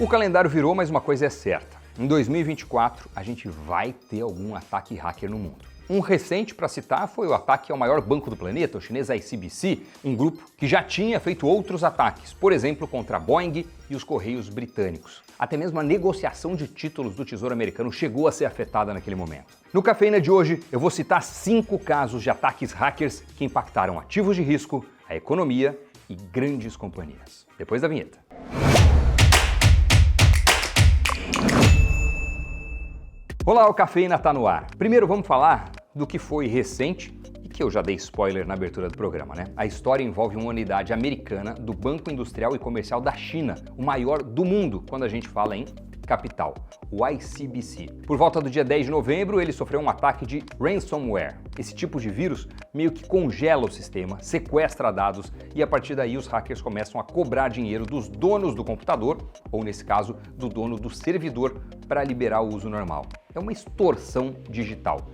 O calendário virou, mas uma coisa é certa. Em 2024, a gente vai ter algum ataque hacker no mundo. Um recente, para citar, foi o ataque ao maior banco do planeta, o chinês ICBC, um grupo que já tinha feito outros ataques, por exemplo, contra a Boeing e os Correios britânicos. Até mesmo a negociação de títulos do Tesouro Americano chegou a ser afetada naquele momento. No Cafeína de hoje, eu vou citar 5 casos de ataques hackers que impactaram ativos de risco, a economia e grandes companhias. Depois da vinheta. Olá, o Cafeína tá no ar. Primeiro vamos falar do que foi recente e que eu já dei spoiler na abertura do programa, né? A história envolve uma unidade americana do Banco Industrial e Comercial da China, o maior do mundo quando a gente fala em capital, o ICBC. Por volta do dia 10 de novembro, ele sofreu um ataque de ransomware. Esse tipo de vírus meio que congela o sistema, sequestra dados e a partir daí os hackers começam a cobrar dinheiro dos donos do computador, ou nesse caso, do dono do servidor, para liberar o uso normal. É uma extorsão digital.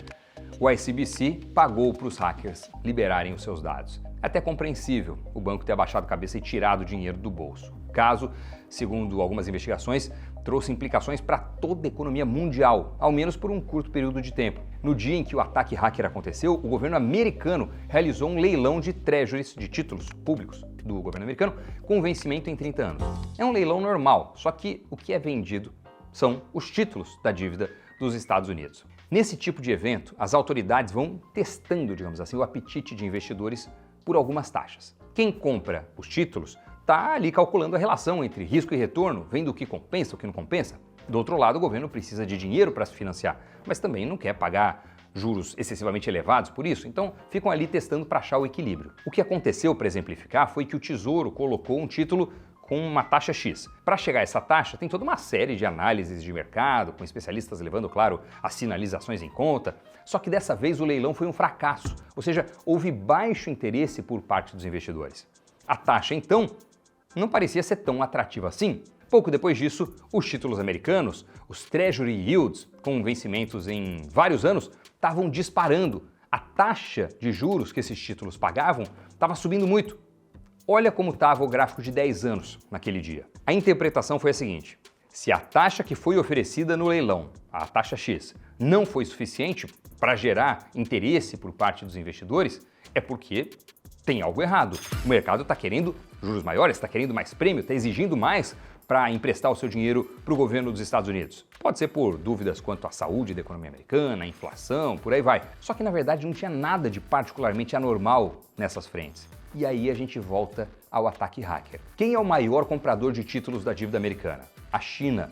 O ICBC pagou para os hackers liberarem os seus dados. É até compreensível o banco ter abaixado a cabeça e tirado o dinheiro do bolso. O caso, segundo algumas investigações, trouxe implicações para toda a economia mundial, ao menos por um curto período de tempo. No dia em que o ataque hacker aconteceu, o governo americano realizou um leilão de treasuries, de títulos públicos do governo americano, com vencimento em 30 anos. É um leilão normal, só que o que é vendido são os títulos da dívida dos Estados Unidos. Nesse tipo de evento, as autoridades vão testando, digamos assim, o apetite de investidores por algumas taxas. Quem compra os títulos está ali calculando a relação entre risco e retorno, vendo o que compensa, o que não compensa. Do outro lado, o governo precisa de dinheiro para se financiar, mas também não quer pagar juros excessivamente elevados por isso, então ficam ali testando para achar o equilíbrio. O que aconteceu, para exemplificar, foi que o Tesouro colocou um título com uma taxa X. Para chegar a essa taxa, tem toda uma série de análises de mercado, com especialistas levando, claro, as sinalizações em conta. Só que dessa vez o leilão foi um fracasso, ou seja, houve baixo interesse por parte dos investidores. A taxa, então, não parecia ser tão atrativa assim. Pouco depois disso, os títulos americanos, os Treasury Yields, com vencimentos em vários anos, estavam disparando. A taxa de juros que esses títulos pagavam estava subindo muito. Olha como estava o gráfico de 10 anos naquele dia. A interpretação foi a seguinte: se a taxa que foi oferecida no leilão, a taxa X, não foi suficiente para gerar interesse por parte dos investidores, é porque tem algo errado. O mercado está querendo juros maiores, está querendo mais prêmio, está exigindo mais para emprestar o seu dinheiro para o governo dos Estados Unidos. Pode ser por dúvidas quanto à saúde da economia americana, a inflação, por aí vai. Só que na verdade não tinha nada de particularmente anormal nessas frentes. E aí a gente volta ao ataque hacker. Quem é o maior comprador de títulos da dívida americana? A China.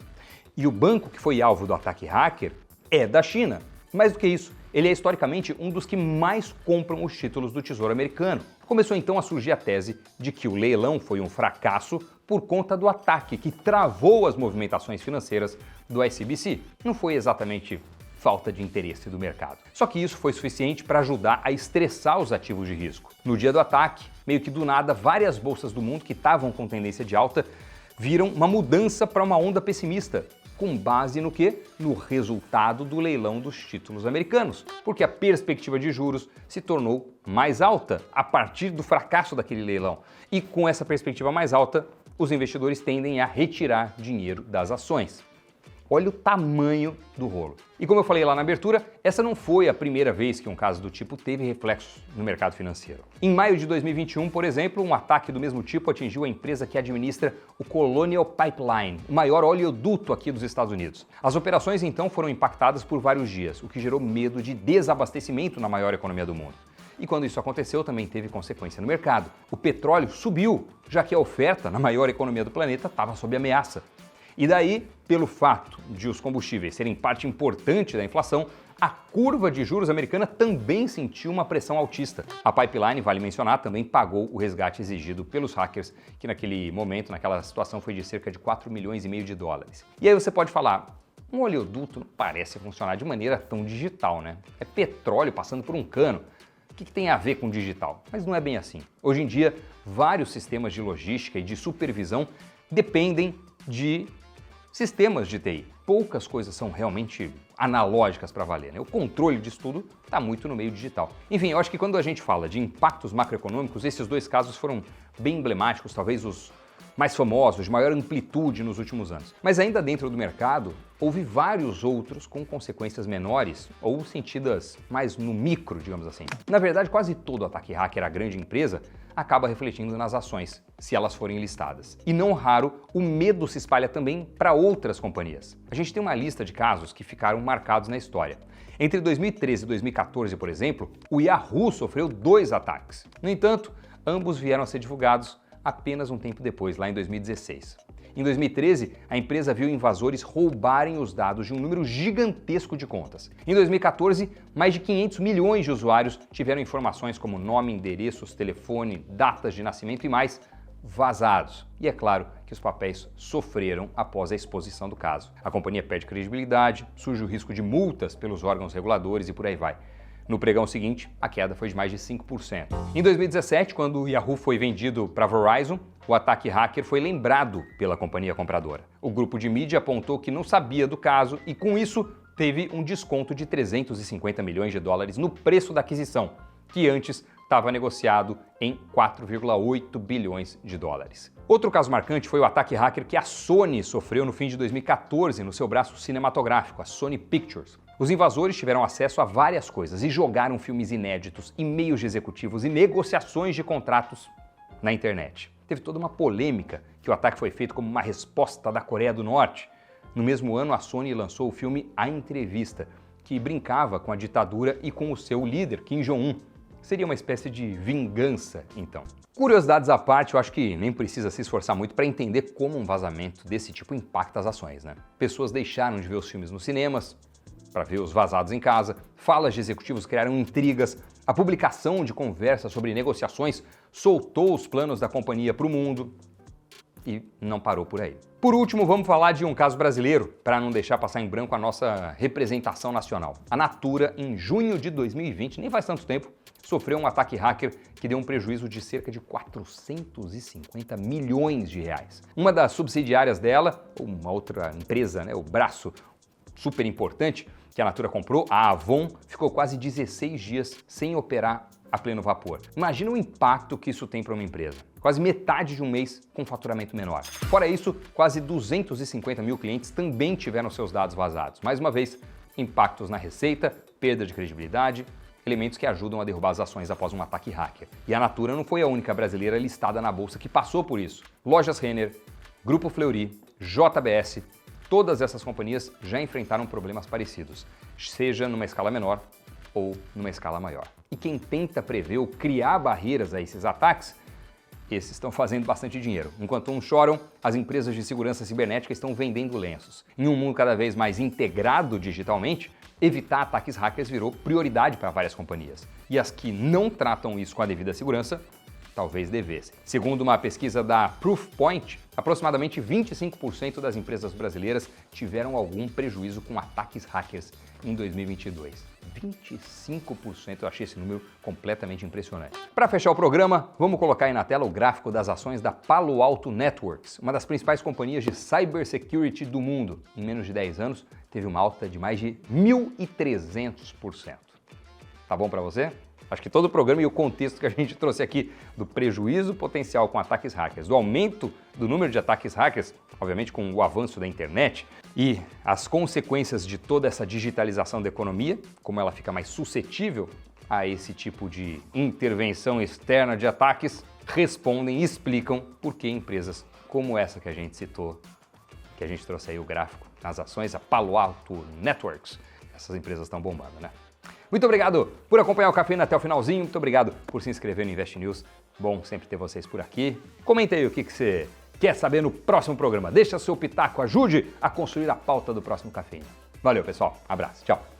E o banco que foi alvo do ataque hacker é da China. Mais do que isso, ele é historicamente um dos que mais compram os títulos do Tesouro Americano. Começou então a surgir a tese de que o leilão foi um fracasso por conta do ataque que travou as movimentações financeiras do ICBC. Não foi exatamente falta de interesse do mercado. Só que isso foi suficiente para ajudar a estressar os ativos de risco. No dia do ataque, meio que do nada, várias bolsas do mundo que estavam com tendência de alta viram uma mudança para uma onda pessimista. Com base no quê? No resultado do leilão dos títulos americanos, porque a perspectiva de juros se tornou mais alta a partir do fracasso daquele leilão. E com essa perspectiva mais alta, os investidores tendem a retirar dinheiro das ações. Olha o tamanho do rolo. E como eu falei lá na abertura, essa não foi a primeira vez que um caso do tipo teve reflexos no mercado financeiro. Em maio de 2021, por exemplo, um ataque do mesmo tipo atingiu a empresa que administra o Colonial Pipeline, o maior oleoduto aqui dos Estados Unidos. As operações então foram impactadas por vários dias, o que gerou medo de desabastecimento na maior economia do mundo. E quando isso aconteceu, também teve consequência no mercado. O petróleo subiu, já que a oferta na maior economia do planeta estava sob ameaça. E daí, pelo fato de os combustíveis serem parte importante da inflação, a curva de juros americana também sentiu uma pressão altista. A Pipeline, vale mencionar, também pagou o resgate exigido pelos hackers, que naquele momento, naquela situação, foi de cerca de 4,5 milhões de dólares. E aí você pode falar, um oleoduto não parece funcionar de maneira tão digital, né? É petróleo passando por um cano. O que tem a ver com digital? Mas não é bem assim. Hoje em dia, vários sistemas de logística e de supervisão dependem de sistemas de TI. Poucas coisas são realmente analógicas para valer, né? O controle disso tudo está muito no meio digital. Enfim, eu acho que quando a gente fala de impactos macroeconômicos, esses dois casos foram bem emblemáticos, talvez os mais famosos, de maior amplitude nos últimos anos. Mas ainda dentro do mercado, houve vários outros com consequências menores ou sentidas mais no micro, digamos assim. Na verdade, quase todo ataque hacker à grande empresa acaba refletindo nas ações, se elas forem listadas. E não raro, o medo se espalha também para outras companhias. A gente tem uma lista de casos que ficaram marcados na história. Entre 2013 e 2014, por exemplo, o Yahoo sofreu 2 ataques. No entanto, ambos vieram a ser divulgados apenas um tempo depois, lá em 2016. Em 2013, a empresa viu invasores roubarem os dados de um número gigantesco de contas. Em 2014, mais de 500 milhões de usuários tiveram informações como nome, endereços, telefone, datas de nascimento e mais vazados. E é claro que os papéis sofreram após a exposição do caso. A companhia perde credibilidade, surge o risco de multas pelos órgãos reguladores e por aí vai. No pregão seguinte, a queda foi de mais de 5%. Em 2017, quando o Yahoo foi vendido para a Verizon, o ataque hacker foi lembrado pela companhia compradora. O grupo de mídia apontou que não sabia do caso e, com isso, teve um desconto de 350 milhões de dólares no preço da aquisição, que antes estava negociado em 4,8 bilhões de dólares. Outro caso marcante foi o ataque hacker que a Sony sofreu no fim de 2014 no seu braço cinematográfico, a Sony Pictures. Os invasores tiveram acesso a várias coisas e jogaram filmes inéditos, e-mails de executivos e negociações de contratos na internet. Teve toda uma polêmica que o ataque foi feito como uma resposta da Coreia do Norte. No mesmo ano, a Sony lançou o filme A Entrevista, que brincava com a ditadura e com o seu líder, Kim Jong-un. Seria uma espécie de vingança, então. Curiosidades à parte, eu acho que nem precisa se esforçar muito para entender como um vazamento desse tipo impacta as ações, né? Pessoas deixaram de ver os filmes nos cinemas, para ver os vazados em casa, falas de executivos criaram intrigas, a publicação de conversas sobre negociações soltou os planos da companhia para o mundo e não parou por aí. Por último, vamos falar de um caso brasileiro, para não deixar passar em branco a nossa representação nacional. A Natura, em junho de 2020, nem faz tanto tempo, sofreu um ataque hacker que deu um prejuízo de cerca de 450 milhões de reais. Uma das subsidiárias dela, uma outra empresa, o braço super importante que a Natura comprou, a Avon, ficou quase 16 dias sem operar a pleno vapor. Imagina o impacto que isso tem para uma empresa. Quase metade de um mês com faturamento menor. Fora isso, quase 250 mil clientes também tiveram seus dados vazados. Mais uma vez, impactos na receita, perda de credibilidade, elementos que ajudam a derrubar as ações após um ataque hacker. E a Natura não foi a única brasileira listada na bolsa que passou por isso. Lojas Renner, Grupo Fleury, JBS, todas essas companhias já enfrentaram problemas parecidos, seja numa escala menor ou numa escala maior. E quem tenta prever ou criar barreiras a esses ataques, esses estão fazendo bastante dinheiro. Enquanto uns choram, as empresas de segurança cibernética estão vendendo lenços. Em um mundo cada vez mais integrado digitalmente, evitar ataques hackers virou prioridade para várias companhias. E as que não tratam isso com a devida segurança, talvez devessem. Segundo uma pesquisa da Proofpoint, aproximadamente 25% das empresas brasileiras tiveram algum prejuízo com ataques hackers em 2022. 25%, eu achei esse número completamente impressionante. Para fechar o programa, vamos colocar aí na tela o gráfico das ações da Palo Alto Networks, uma das principais companhias de cybersecurity do mundo. Em menos de 10 anos, teve uma alta de mais de 1.300%. Tá bom para você? Acho que todo o programa e o contexto que a gente trouxe aqui do prejuízo potencial com ataques hackers, do aumento do número de ataques hackers, obviamente com o avanço da internet, e as consequências de toda essa digitalização da economia, como ela fica mais suscetível a esse tipo de intervenção externa de ataques, respondem e explicam por que empresas como essa que a gente citou, que a gente trouxe aí o gráfico nas ações, a Palo Alto Networks, essas empresas estão bombando, né? Muito obrigado por acompanhar o Cafeína até o finalzinho, muito obrigado por se inscrever no Invest News, bom sempre ter vocês por aqui. Comenta aí o que você quer saber no próximo programa, deixa seu pitaco, ajude a construir a pauta do próximo Cafeína. Valeu pessoal, abraço, tchau.